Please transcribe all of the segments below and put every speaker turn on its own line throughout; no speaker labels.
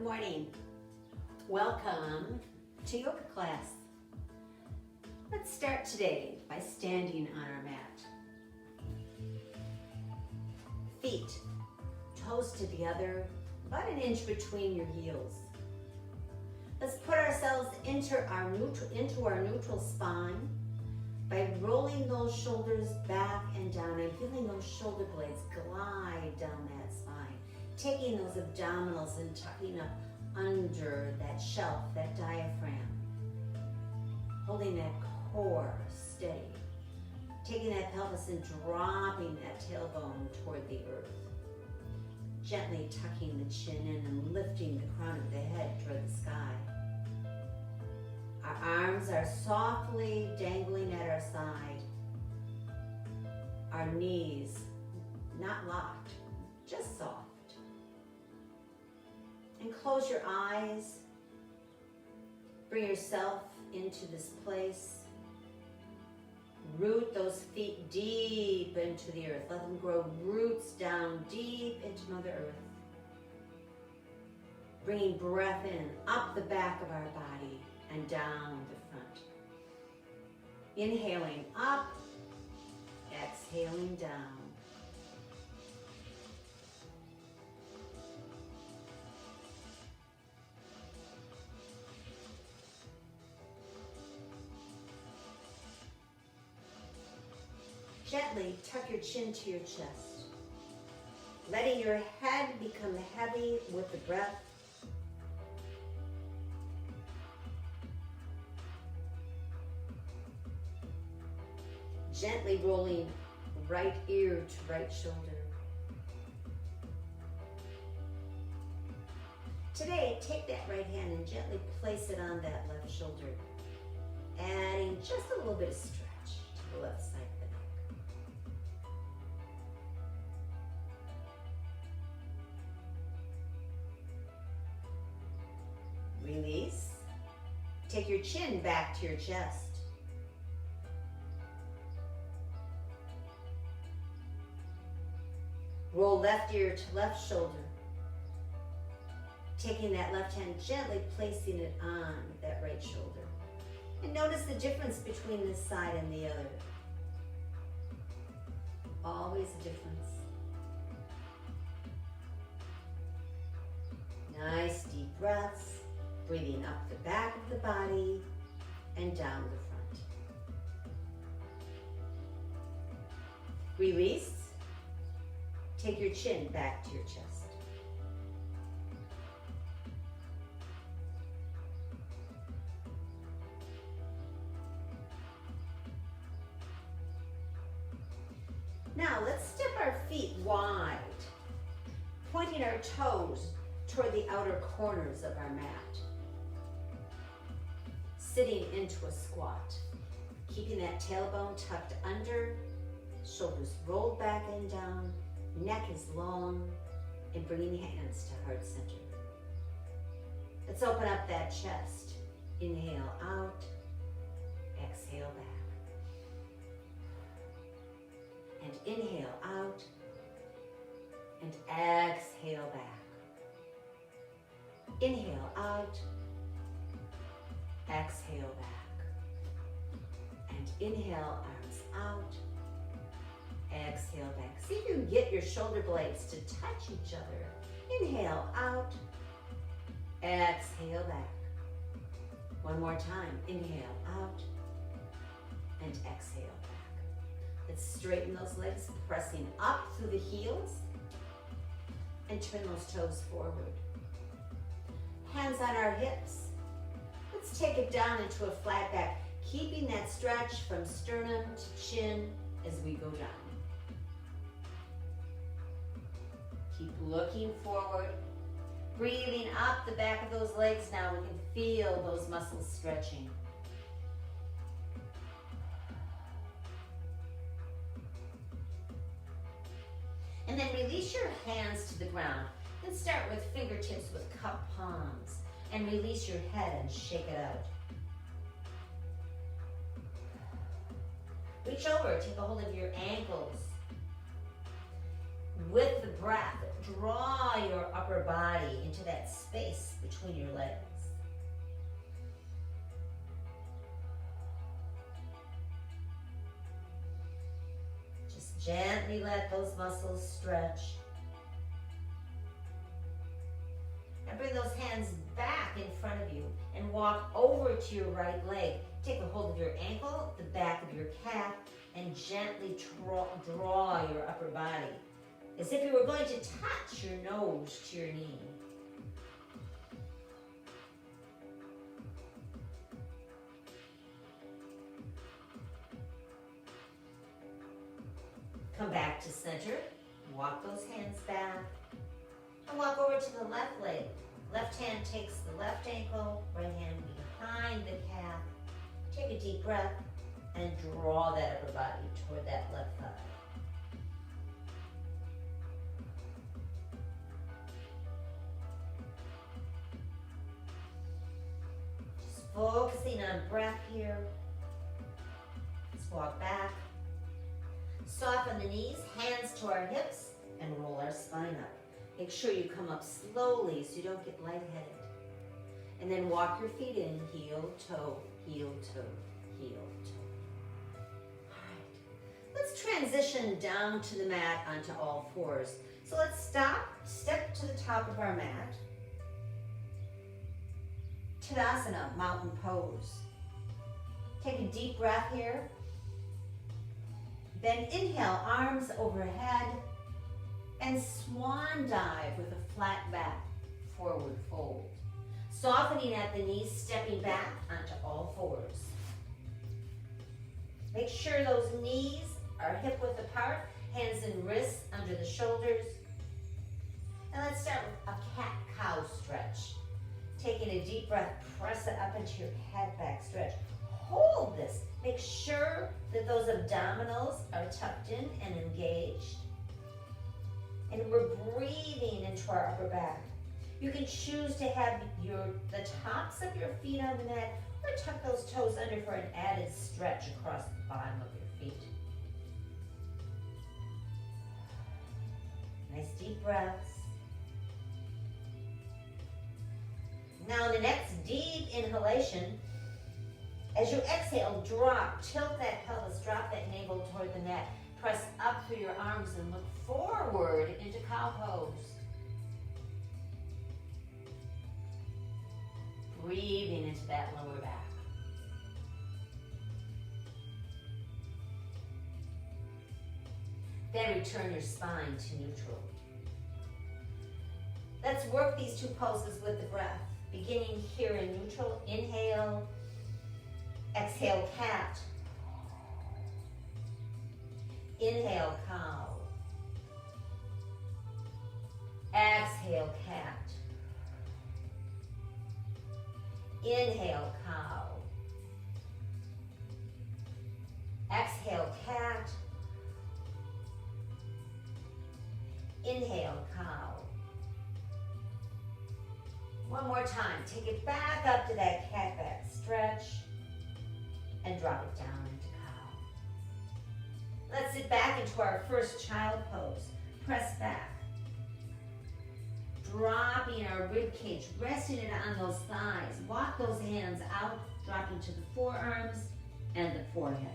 morning. Welcome to yoga class. Let's start today by standing on our mat. Feet toes together, about an inch between your heels. Let's put ourselves into our neutral spine by rolling those shoulders back and down and feeling those shoulder blades glide down that spine. Taking those abdominals and tucking up under that shelf, that diaphragm. Holding that core steady. Taking that pelvis and dropping that tailbone toward the earth. Gently tucking the chin in and lifting the crown of the head toward the sky. Our arms are softly dangling at our side. Our knees not locked, just soft. And close your eyes. Bring yourself into this place. Root those feet deep into the earth. Let them grow roots down deep into Mother Earth. Bringing breath in, up the back of our body and down the front. Inhaling up, exhaling down. Gently tuck your chin to your chest, letting your head become heavy with the breath. Gently rolling right ear to right shoulder. Today, take that right hand and gently place it on that left shoulder, adding just a little bit of stretch to the left side. Release. Take your chin back to your chest. Roll left ear to left shoulder. Taking that left hand, gently placing it on that right shoulder. And notice the difference between this side and the other. Always a difference. Nice deep breaths. Breathing up the back of the body and down the front. Release. Take your chin back to your chest. Now let's step our feet wide, pointing our toes toward the outer corners of our mat. Sitting into a squat, keeping that tailbone tucked under, shoulders rolled back and down, neck is long, and bringing the hands to heart center. Let's open up that chest. Inhale out, exhale back. And inhale out, and exhale back. Inhale out, exhale back. And inhale, arms out. Exhale back. See if you can get your shoulder blades to touch each other. Inhale out. Exhale back. One more time. Inhale out. And exhale back. Let's straighten those legs, pressing up through the heels. And turn those toes forward. Hands on our hips. Let's take it down into a flat back, keeping that stretch from sternum to chin as we go down. Keep looking forward, breathing up the back of those legs now. We can feel those muscles stretching. And then release your hands to the ground. Let's start with fingertips with cup palms. And release your head and shake it out. Reach over, take a hold of your ankles. With the breath, draw your upper body into that space between your legs. Just gently let those muscles stretch. And bring those hands back in front of you and walk over to your right leg. Take a hold of your ankle, the back of your calf, and gently draw your upper body as if you were going to touch your nose to your knee. Come back to center, walk those hands back, and walk over to the left leg. Left hand takes the left ankle, right hand behind the calf. Take a deep breath and draw that upper body toward that left thigh. Just focusing on breath here. Let's walk back. Soften the knees, hands to our hips, and roll our spine up. Make sure you come up slowly so you don't get lightheaded. And then walk your feet in, heel, toe, heel, toe, heel, toe. All right. Let's transition down to the mat onto all fours. So let's stop, step to the top of our mat. Tadasana, mountain pose. Take a deep breath here. Then inhale, arms overhead, and swan dive with a flat back, forward fold. Softening at the knees, stepping back onto all fours. Make sure those knees are hip width apart, hands and wrists under the shoulders. And let's start with a cat-cow stretch. Taking a deep breath, press it up into your cat back stretch. Hold this. Make sure that those abdominals are tucked in and engaged. And we're breathing into our upper back. You can choose to have the tops of your feet on the mat or tuck those toes under for an added stretch across the bottom of your feet. Nice deep breaths. Now the next deep inhalation, as you exhale, drop, tilt that pelvis, drop that navel toward the mat. Press up through your arms and look forward into cow pose. Breathing into that lower back. Then return your spine to neutral. Let's work these two poses with the breath. Beginning here in neutral, inhale, exhale, cat. Inhale, cow. Exhale, cat. Inhale, cow. Exhale, cat. Inhale, cow. One more time. Take it back up to that cat back stretch and drop it down into cow. Let's sit back into our first child pose. Press back. Dropping our rib cage, resting it on those thighs. Walk those hands out, dropping to the forearms and the forehead.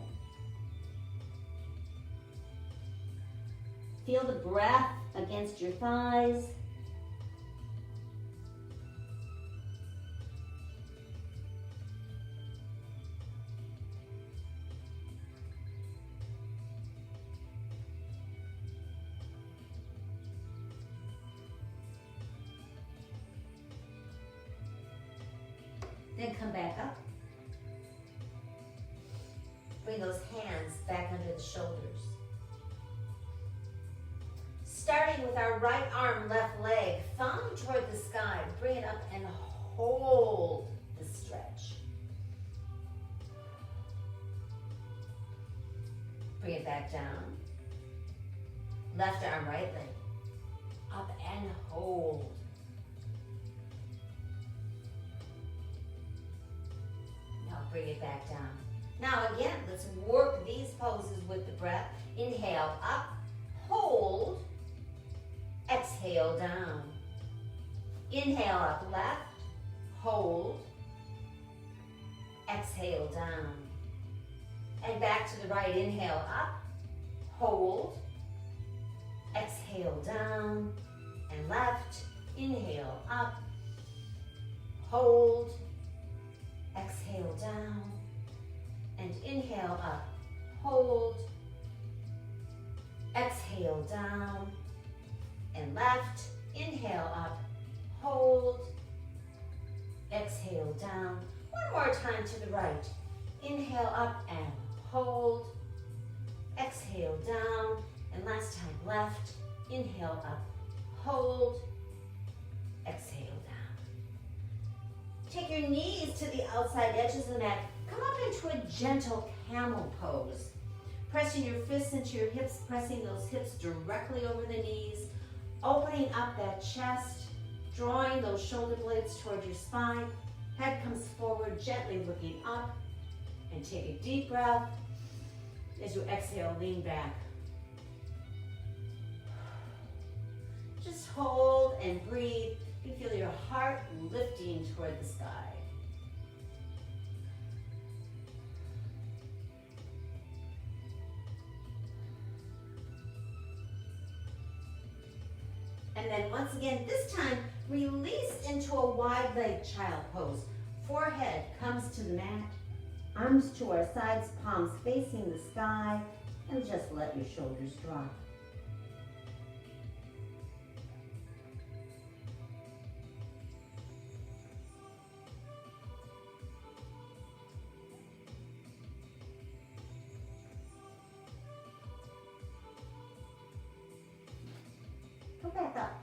Feel the breath against your thighs. Then come back up. Bring those hands back under the shoulders. Starting with our right arm, left leg, thumb toward the sky. Bring it up and hold the stretch. Bring it back down. Left arm, right leg. Up and hold. Now bring it back down. Now again, let's work these poses with the breath. Inhale, up, hold, exhale down. Inhale up left, hold, exhale down. And back to the right, inhale up, hold, exhale down, and left, inhale up, hold, exhale down, and inhale up, hold, exhale down, and left, inhale up, hold, exhale down. One more time to the right. Inhale up and hold, exhale down, and last time left, inhale up, hold, exhale down. Take your knees to the outside edges of the mat. Come up into a gentle camel pose. Pressing your fists into your hips, pressing those hips directly over the knees, opening up that chest, drawing those shoulder blades toward your spine. Head comes forward, gently looking up, and take a deep breath. As you exhale, lean back. Just hold and breathe. You feel your heart lifting toward the sky. And then once again, this time, release into a wide leg child pose. Forehead comes to the mat, arms to our sides, palms facing the sky, and just let your shoulders drop. Go back up.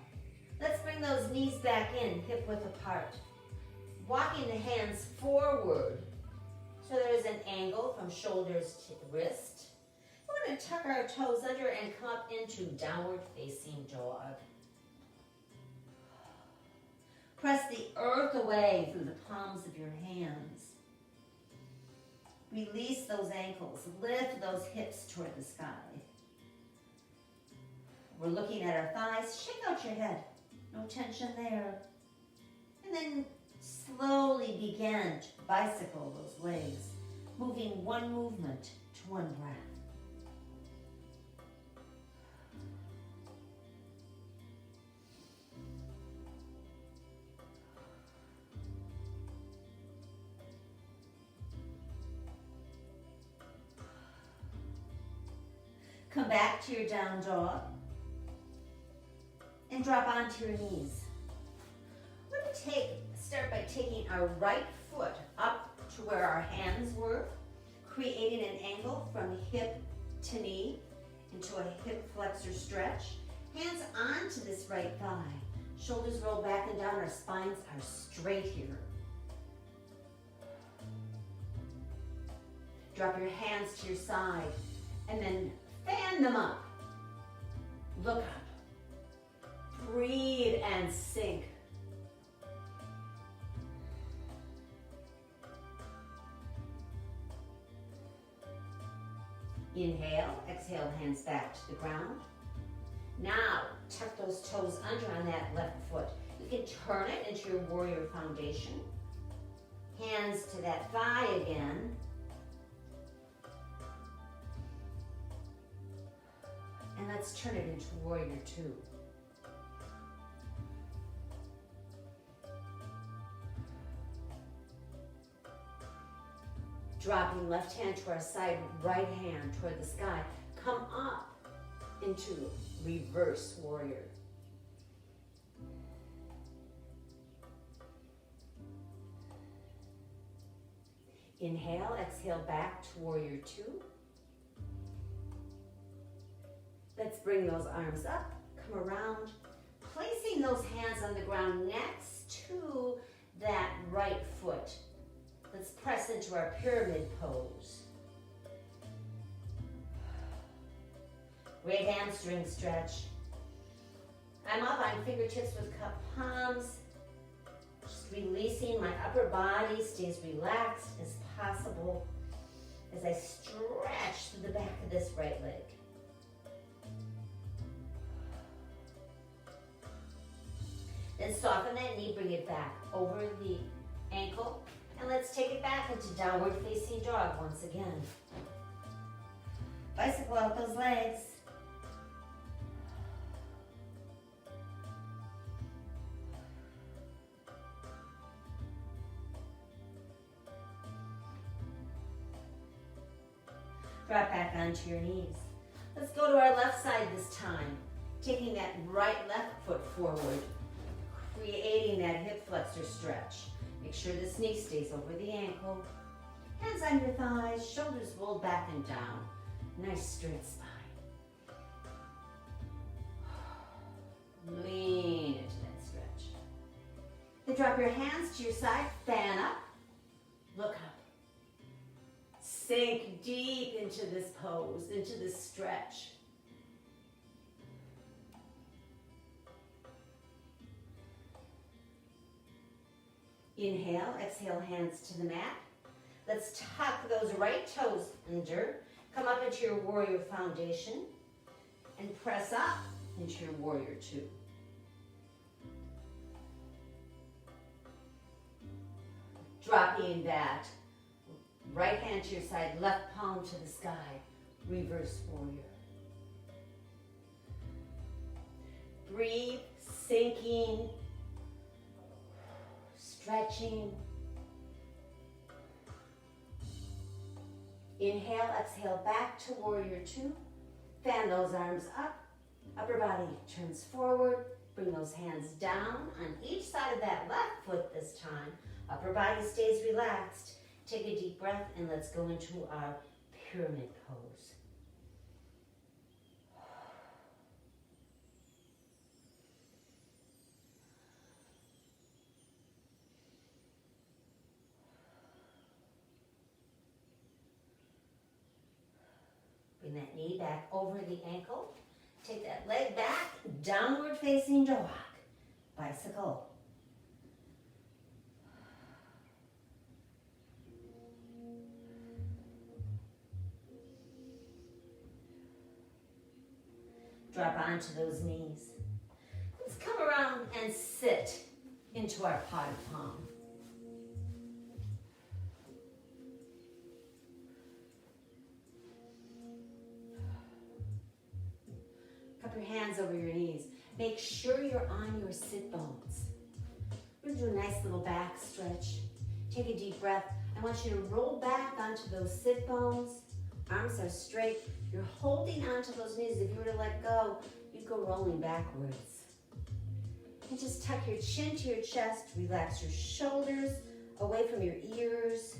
Let's bring those knees back in, hip width apart. Walking the hands forward so there's an angle from shoulders to wrist. We're going to tuck our toes under and come up into downward facing dog. Press the earth away through the palms of your hands. Release those ankles. Lift those hips toward the sky. We're looking at our thighs. Shake out your head. No tension there. And then slowly begin to bicycle those legs, moving one movement to one breath. Come back to your down dog and drop onto your knees. We're going to start by taking our right foot up to where our hands were, creating an angle from hip to knee into a hip flexor stretch. Hands onto this right thigh. Shoulders roll back and down. Our spines are straight here. Drop your hands to your side and then fan them up. Look up. Breathe and sink. Inhale, exhale, hands back to the ground. Now, tuck those toes under on that left foot. You can turn it into your warrior foundation. Hands to that thigh again. And let's turn it into warrior two. Dropping left hand to our side, right hand toward the sky. Come up into reverse warrior. Inhale, exhale back to warrior two. Let's bring those arms up, come around, placing those hands on the ground next to that right foot. Let's press into our pyramid pose. Great hamstring stretch. I'm up on fingertips with cupped palms. Just releasing, my upper body stays relaxed as possible as I stretch through the back of this right leg. Then soften that knee, bring it back over the ankle, and let's take it back into downward facing dog once again. Bicycle out those legs. Drop back onto your knees. Let's go to our left side this time, taking that left foot forward, creating that hip flexor stretch. Make sure this knee stays over the ankle. Hands on your thighs, shoulders rolled back and down. Nice straight spine. Lean into that stretch. Then drop your hands to your side, fan up, look up. Sink deep into this pose, into this stretch. Inhale, exhale, hands to the mat. Let's tuck those right toes under. Come up into your warrior foundation and press up into your warrior two. Dropping that right hand to your side, left palm to the sky, reverse warrior. Breathe, sinking, stretching. Inhale, exhale, back to warrior two. Fan those arms up. Upper body turns forward. Bring those hands down on each side of that left foot this time. Upper body stays relaxed. Take a deep breath and let's go into our pyramid pose. Bring that knee back over the ankle. Take that leg back, downward facing dog, bicycle. Drop onto those knees. Let's come around and sit into our potted palm. Cup your hands over your knees. Make sure you're on your sit bones. We're gonna do a nice little back stretch. Take a deep breath. I want you to roll back onto those sit bones. Arms are straight. You're holding onto those knees. If you were to let go, you'd go rolling backwards. And just tuck your chin to your chest. Relax your shoulders away from your ears.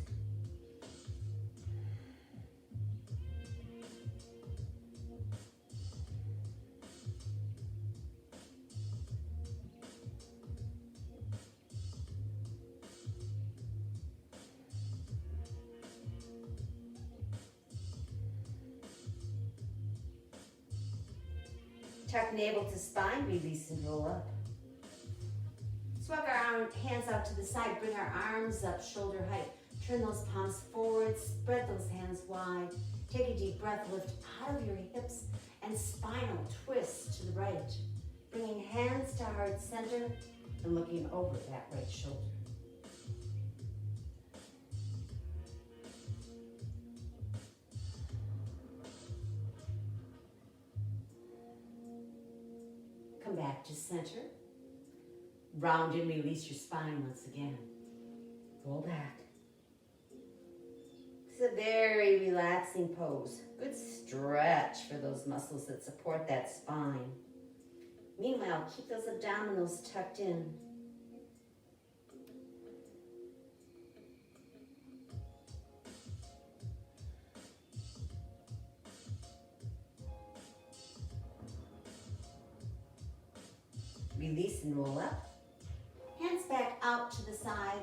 Tuck navel to spine, release and roll up. Let's walk our hands out to the side, bring our arms up shoulder height. Turn those palms forward, spread those hands wide. Take a deep breath, lift out of your hips and spinal twist to the right. Bringing hands to heart center and looking over that right shoulder. Come back to center. Round and release your spine once again. Roll back. It's a very relaxing pose. Good stretch for those muscles that support that spine. Meanwhile, keep those abdominals tucked in. Release and roll up. Hands back out to the side.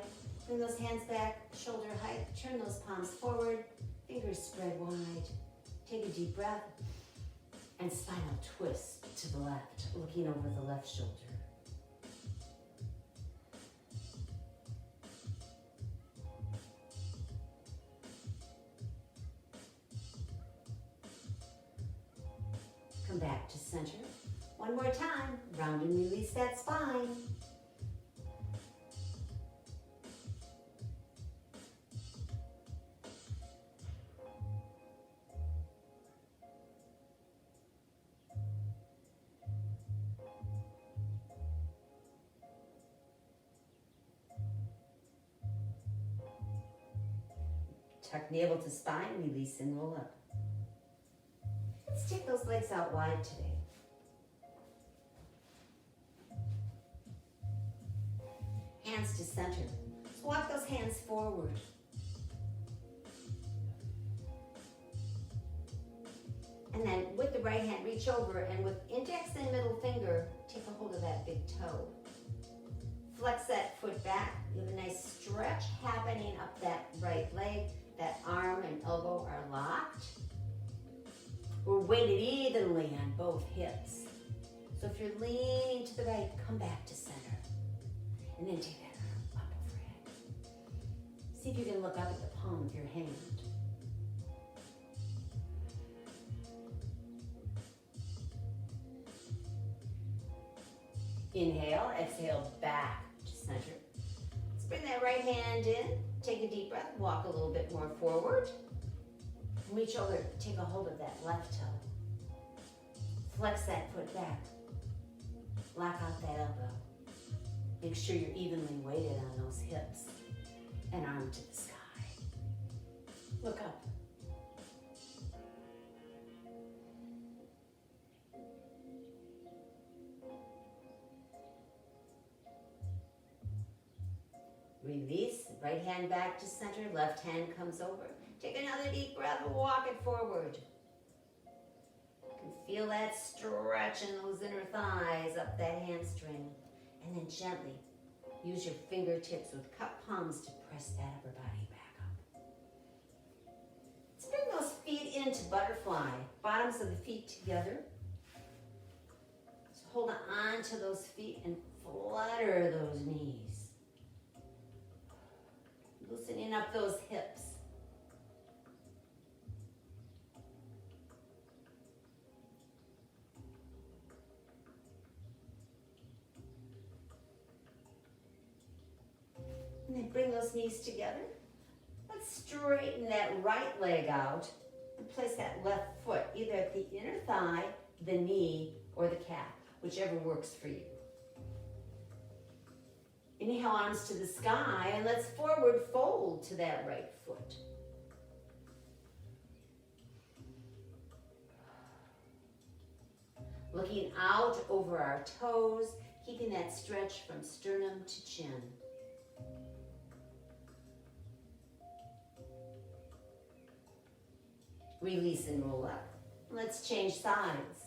Bring those hands back, shoulder height. Turn those palms forward. Fingers spread wide. Take a deep breath. And spinal twist to the left, looking over the left shoulder. Come back to center. One more time, round and release that spine. Tuck navel to spine, release and roll up. Let's take those legs out wide today. Hands to center. So walk those hands forward. And then with the right hand, reach over and with index and middle finger, take a hold of that big toe. Flex that foot back. You have a nice stretch happening up that right leg. That arm and elbow are locked. We're weighted evenly on both hips. So if you're leaning to the right, come back to center. And then take that arm up overhead. See if you can look up at the palm of your hand. Inhale, exhale, back to center. Let's bring that right hand in. Take a deep breath, walk a little bit more forward. Reach over, take a hold of that left toe. Flex that foot back. Lock out that elbow. Make sure you're evenly weighted on those hips. And arm to the sky. Look up. Release, right hand back to center, left hand comes over. Take another deep breath, walk it forward. You can feel that stretch in those inner thighs, up that hamstring. And then gently use your fingertips with cup palms to press that upper body back up. Let's bring those feet into butterfly, bottoms of the feet together. So hold on to those feet and flutter those knees. Loosening up those hips. And then bring those knees together. Let's straighten that right leg out and place that left foot either at the inner thigh, the knee, or the calf, whichever works for you. Inhale, arms to the sky, and let's forward fold to that right foot. Looking out over our toes, keeping that stretch from sternum to chin. Release and roll up. Let's change sides.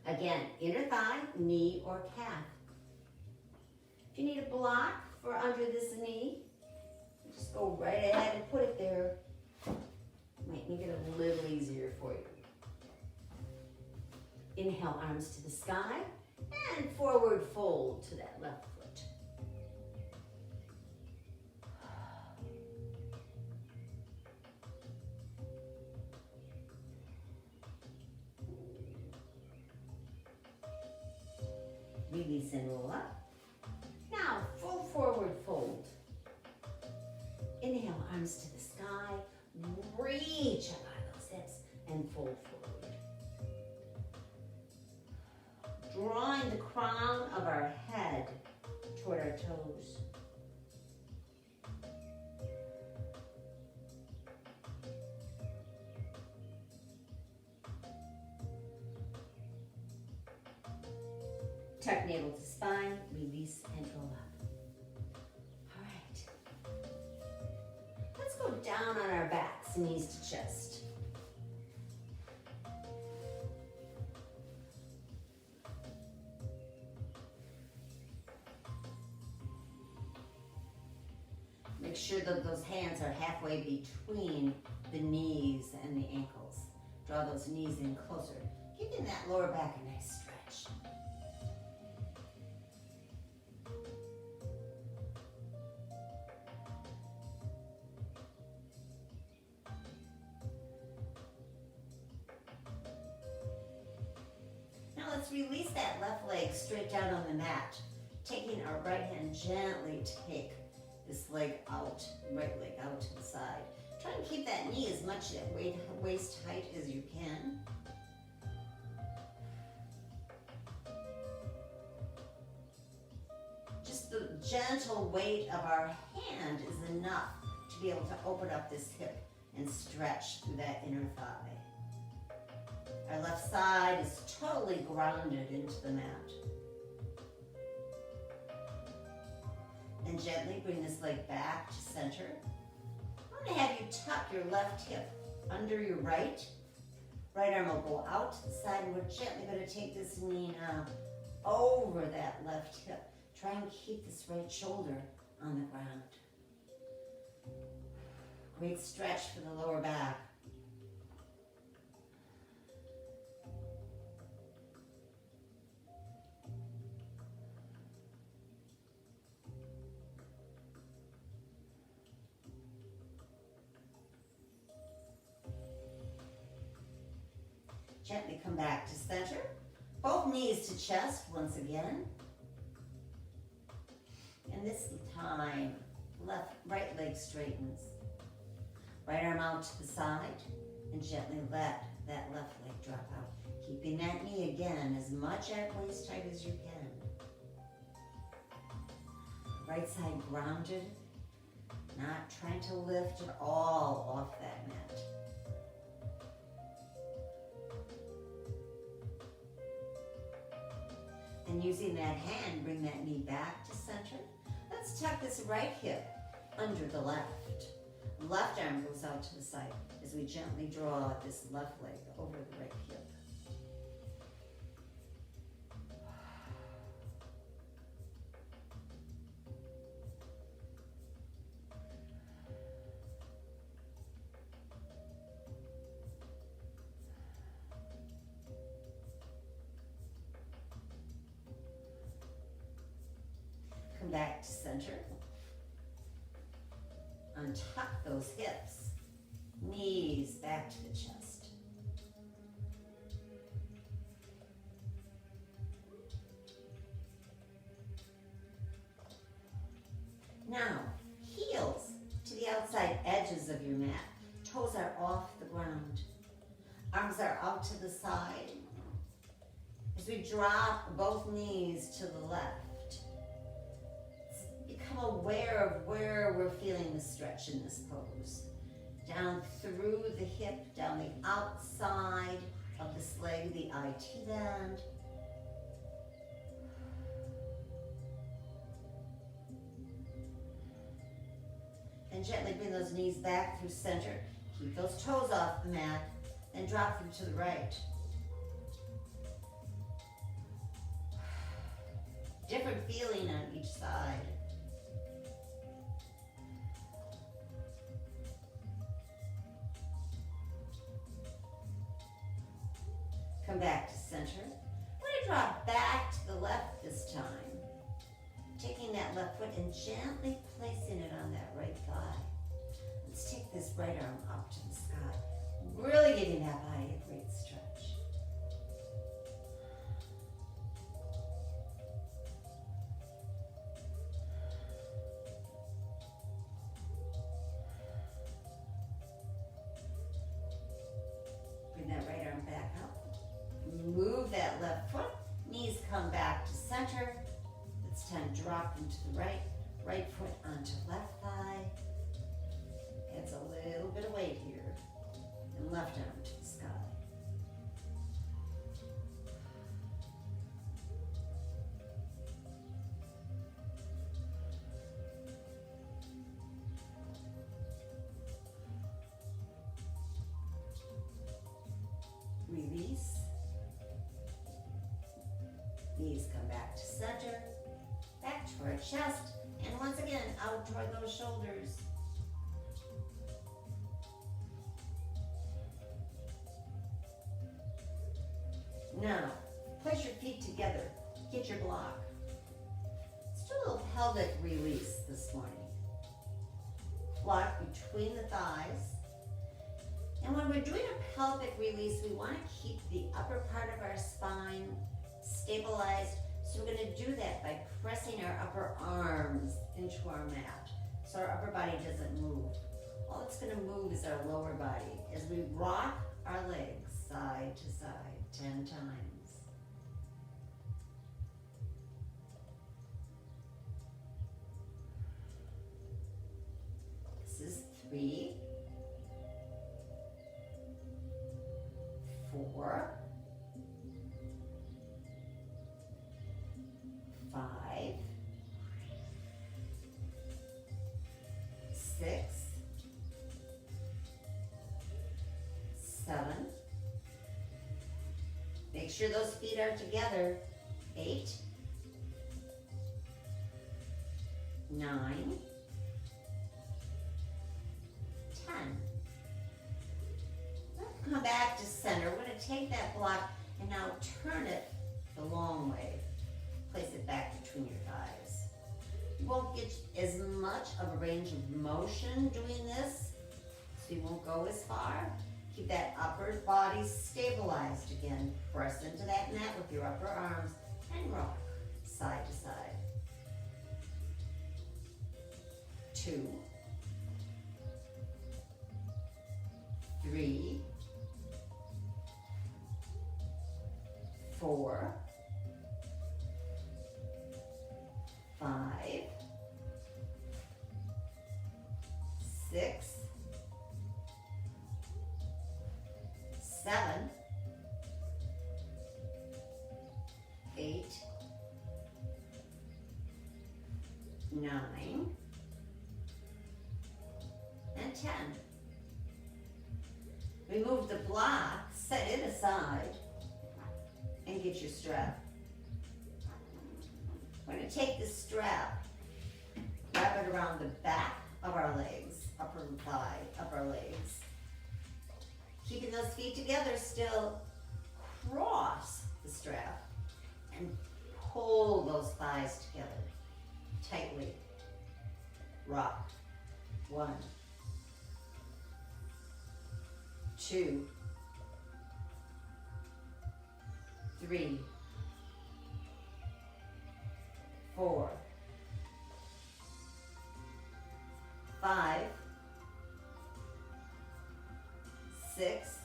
Again, inner thigh, knee, or calf. If you need a block for under this knee, just go right ahead and put it there. Might make it a little easier for you. Inhale, arms to the sky, and forward fold to that left foot. Release and roll up. Now, full forward fold. Inhale, arms to the sky. Reach up by those hips and fold forward. Drawing the crown of our head toward our toes. Tuck navel to spine, release and roll up. All right. Let's go down on our backs, knees to chest. Make sure that those hands are halfway between the knees and the ankles. Draw those knees in closer, keeping that lower back a nice stretch. Let's release that left leg straight down on the mat. Taking our right hand, gently take this leg out, right leg out to the side. Try and keep that knee as much at waist height as you can. Just the gentle weight of our hand is enough to be able to open up this hip and stretch through that inner thigh. Our left side is totally grounded into the mat. And gently bring this leg back to center. I'm going to have you tuck your left hip under your right. Right arm will go out to the side, and we're gently going to take this knee now over that left hip. Try and keep this right shoulder on the ground. Great stretch for the lower back. Gently come back to center. Both knees to chest once again. And this time, right leg straightens. Right arm out to the side and gently let that left leg drop out. Keeping that knee again as much at waist height as you can. Right side grounded, not trying to lift at all off that mat. And using that hand, bring that knee back to center. Let's tuck this right hip under the left. Left arm goes out to the side as we gently draw this left leg over the right hip. Come back to center. Untuck those hips. Knees back to the chest. Now, heels to the outside edges of your mat. Toes are off the ground. Arms are out to the side. As we drop both knees to the left. Become aware of where we're feeling the stretch in this pose. Down through the hip, down the outside of this leg, the IT band. And gently bring those knees back through center. Keep those toes off the mat, and drop them to the right. Different feeling on each side. Come back to center. We're going to drop back to the left this time. Taking that left foot and gently placing it on that right thigh. Let's take this right arm up to the sky. Really giving that body a great stretch. Bring that right arm back up. Move that left foot, knees come back to center. It's time to drop them to the right, right foot onto left thigh. Adds a little bit of weight here. And left arm to the sky. Release. Knees come back to center, back to our chest, and once again, out toward those shoulders. Now, place your feet together, get your block. Let's do a little pelvic release this morning. Block between the thighs. And when we're doing a pelvic release, we want to keep the upper part of our spine stabilized. So we're going to do that by pressing our upper arms into our mat so our upper body doesn't move. All that's going to move is our lower body as we rock our legs side to side 10 times. This is 3, 4, 5, 6, 7. Make sure those feet are together. 8, 9, 10. Let's come back to center. We're going to take that block and now turn it the long way. Place it back between your thighs. You won't get as much of a range of motion doing this, so you won't go as far. Keep that upper body stabilized again. Press into that mat with your upper arms and rock side to side. 2, 3, 4, 5, 6, 7, 8, 9, and 10. Remove the block, set it aside, and get your strap. We're going to take the strap, wrap it around the back of our legs, upper thigh, upper legs. Keeping those feet together still, cross the strap and pull those thighs together tightly. Rock. 1, 2, 3, 4, 5, 6,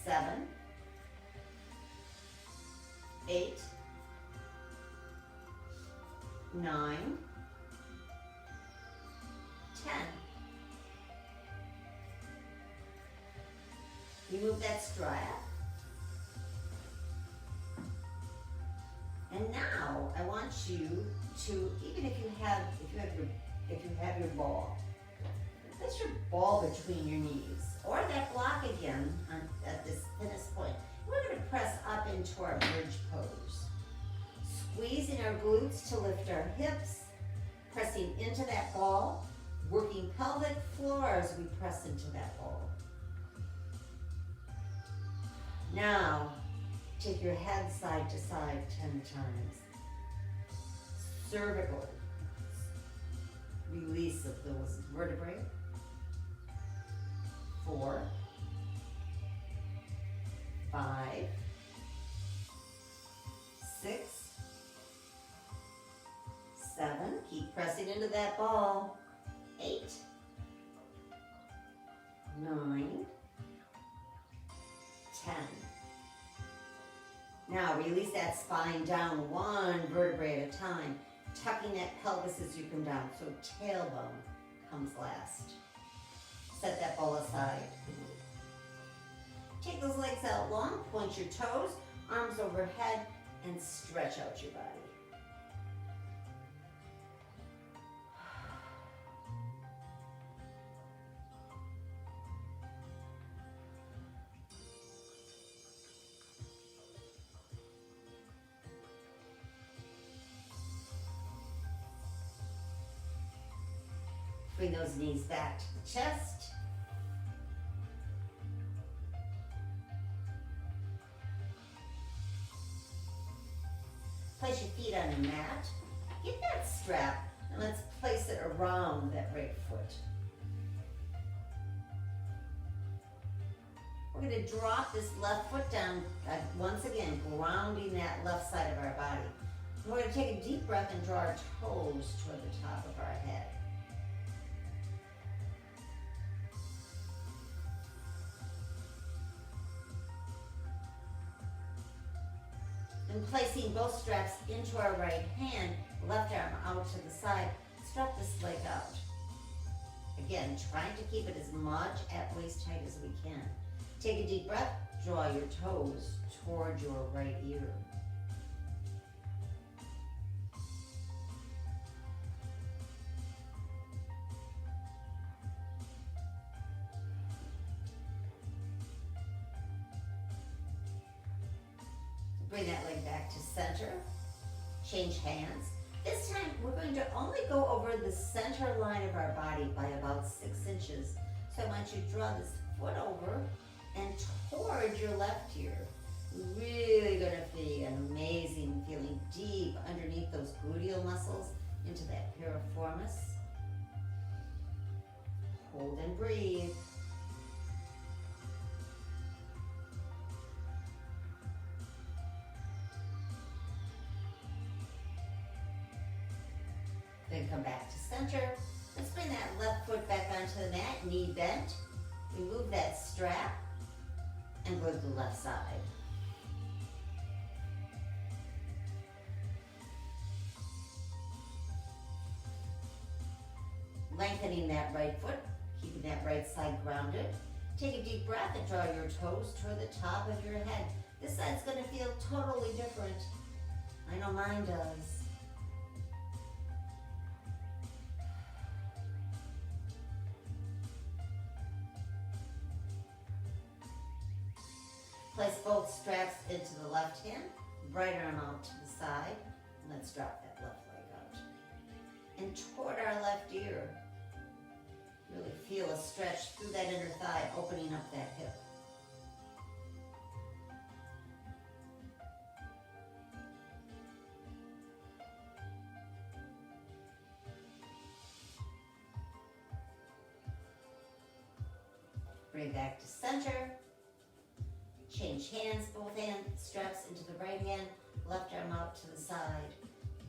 7, 8, 9, 10. Remove that strap. And now I want you to, even if you have your ball, place your ball between your knees, or that block again at this thinnest point. We're going to press up into our bridge pose. Squeezing our glutes to lift our hips, pressing into that ball, working pelvic floor as we press into that ball. Now, take your head side to side 10 times. Cervical release of those vertebrae. 4, 5, 6, 7. Keep pressing into that ball. 8, 9, 10. Now release that spine down 1 vertebrae at a time, tucking that pelvis as you come down, so tailbone comes last. Set that ball aside. Take those legs out long, point your toes, arms overhead, and stretch out your body. Bring those knees back to the chest. Place your feet on the mat. Get that strap and let's place it around that right foot. We're going to drop this left foot down, once again, grounding that left side of our body. And we're going to take a deep breath and draw our toes toward the top of our head. And placing both straps into our right hand, left arm out to the side, strut this leg out. Again, trying to keep it as much at waist height as we can. Take a deep breath, draw your toes toward your right ear. Bring that leg back to center. Change hands. This time we're going to only go over the center line of our body by about 6 inches. So I want you to draw this foot over and toward your left ear. Really going to be an amazing feeling deep underneath those gluteal muscles into that piriformis. Hold and breathe. Then come back to center. Let's bring that left foot back onto the mat, knee bent. Remove that strap and go to the left side. Lengthening that right foot, keeping that right side grounded. Take a deep breath and draw your toes toward the top of your head. This side's going to feel totally different. I know mine does. Place both straps into the left hand, right arm out to the side. Let's drop that left leg out. And toward our left ear, really feel a stretch through that inner thigh, opening up that hip. Bring back to center. Change hands, both hand straps into the right hand, left arm out to the side.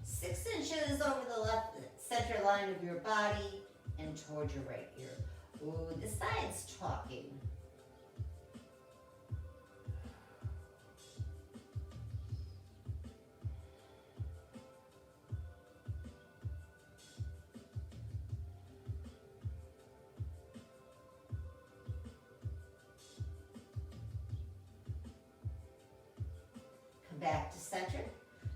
6 inches over the left center line of your body and toward your right ear. Ooh, the side's talking. Back to center.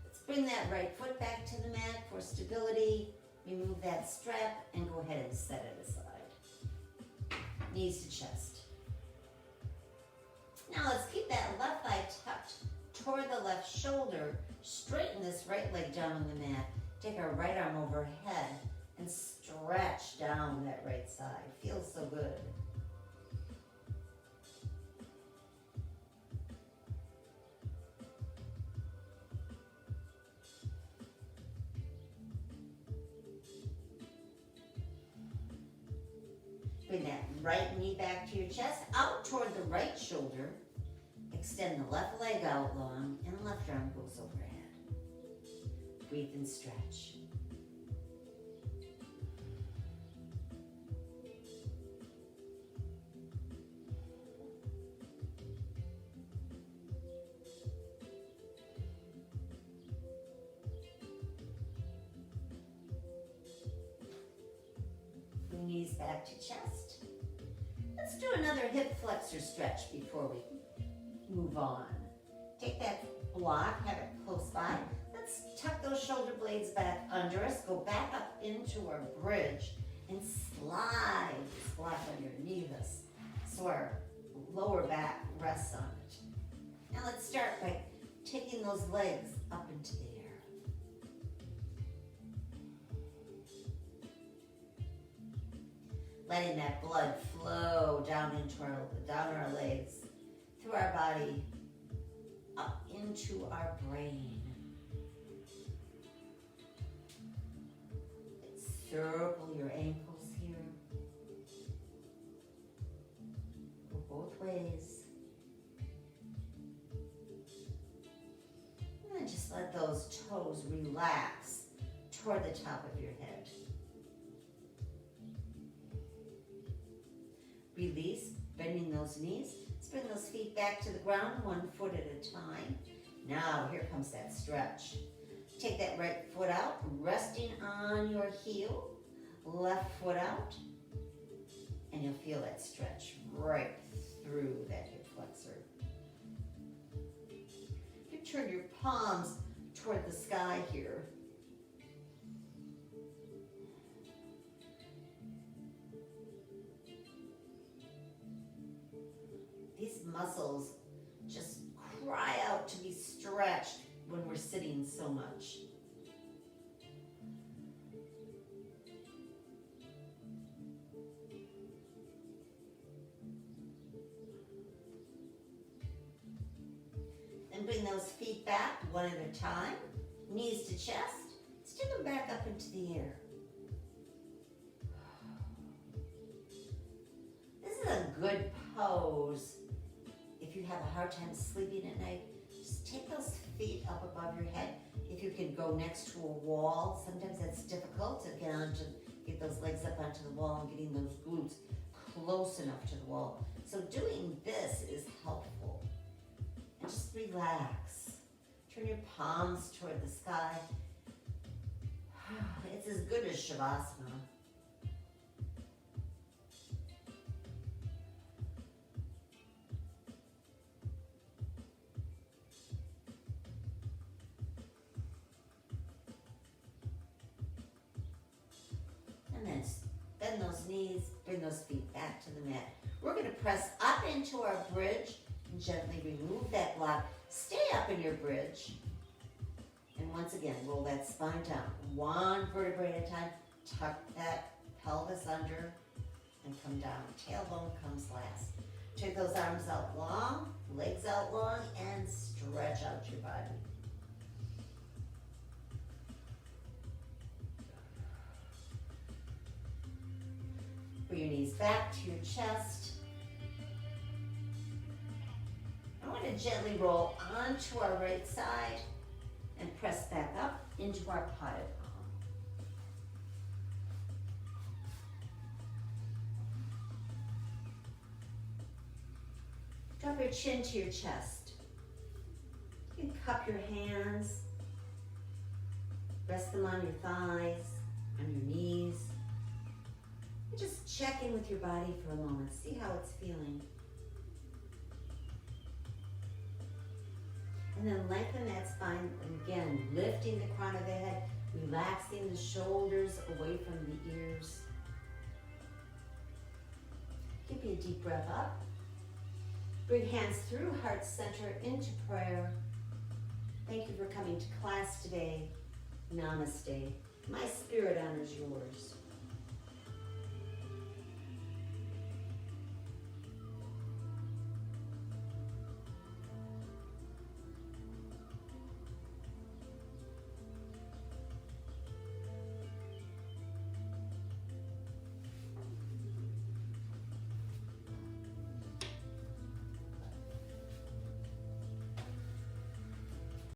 Let's bring that right foot back to the mat for stability. Remove that strap and go ahead and set it aside. Knees to chest. Now let's keep that left thigh tucked toward the left shoulder. Straighten this right leg down on the mat. Take our right arm overhead and stretch down that right side. Feels so good. Bring that right knee back to your chest, out toward the right shoulder. Extend the left leg out long, and the left arm goes overhead. Breathe and stretch. Knees back to chest. Let's do another hip flexor stretch before we move on. Take that block, have it close by. Let's tuck those shoulder blades back under us, go back up into our bridge and slide this block underneath us so our lower back rests on it. Now let's start by taking those legs up into the air. Letting that blood flow down into our legs, through our body, up into our brain. Circle your ankles here. Go both ways. And then just let those toes relax toward the top of your head. Release, bending those knees. Let's bring those feet back to the ground, 1 foot at a time. Now, here comes that stretch. Take that right foot out, resting on your heel. left foot out, and you'll feel that stretch right through that hip flexor. You turn your palms toward the sky here. These muscles just cry out to be stretched when we're sitting so much. And bring those feet back one at a time, knees to chest. Stick them back up into the air. This is a good pose if you have a hard time sleeping at night. Just take those feet up above your head. If you can go next to a wall, sometimes that's difficult to get those legs up onto the wall and getting those glutes close enough to the wall. So doing this is helpful. And just relax. Turn your palms toward the sky. It's as good as Shavasana. And then bend those knees, bring those feet back to the mat. We're going to press up into our bridge and gently remove that block. Stay up in your bridge. And once again, roll that spine down. One vertebrae at a time. Tuck that pelvis under and come down. Tailbone comes last. Take those arms out long, legs out long, and stretch out your body. Bring your knees back to your chest. I want to gently roll onto our right side and press back up into our potted palm. Drop your chin to your chest. You can cup your hands, rest them on your thighs, on your knees. And just check in with your body for a moment. See how it's feeling. And then lengthen that spine. Again, lifting the crown of the head, relaxing the shoulders away from the ears. Give me a deep breath up. Bring hands through heart center into prayer. Thank you for coming to class today. Namaste. My spirit honors yours.